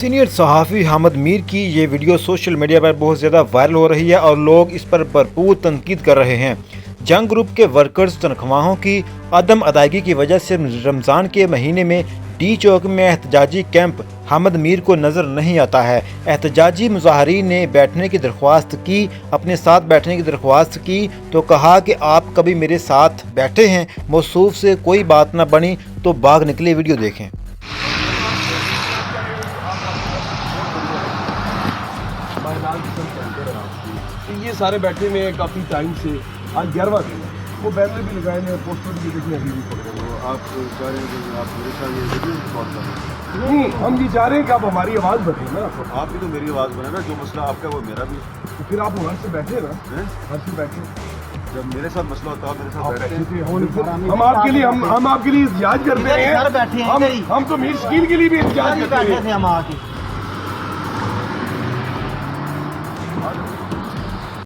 Senior सहाफ़ी हामिद मीर की ये वीडियो सोशल मीडिया पर बहुत ज़्यादा वायरल हो रही है और लोग इस पर भरपूर तनकीद कर रहे हैं। जंग ग्रुप के वर्कर्स तनख्वाहों की अदम अदायगी की वजह से रमज़ान के महीने में डी चौक में एहतजाजी कैंप हामिद मीर को नज़र नहीं आता है। एहतजाजी मुजाहरीन ने बैठने की दरख्वास्त की, अपने साथ बैठने की दरख्वास्त की तो कहा कि आप कभी मेरे साथ बैठे हैं। मौसूफ से कोई बात ना बनी तो भाग निकले वीडियो देखें। ये सारे बैठे हुए हैं काफ़ी टाइम से, आज 11वां दिन है। वो बैनर भी लगाए हैं, पोस्टर भी देखिए अभी भी पड़ रहे हैं। आप चाह रहे हैं कि आप मेरे साथ ये वीडियो रिकॉर्ड कर रहे हैं? नहीं, हम ये चाह रहे हैं कि आप हमारी आवाज़ बने ना। आप भी तो मेरी आवाज़ बने ना, जो मसला आपका वो मेरा भी। तो फिर आप घर से बैठे ना, घर से बैठे। जब मेरे साथ मसला होता है मेरे साथ बैठते थे। हम आपके लिए हम आपके लिए इhtजाज करते हैं। हम तो मीर शकील के लिए भी इhtजाज करते हैं।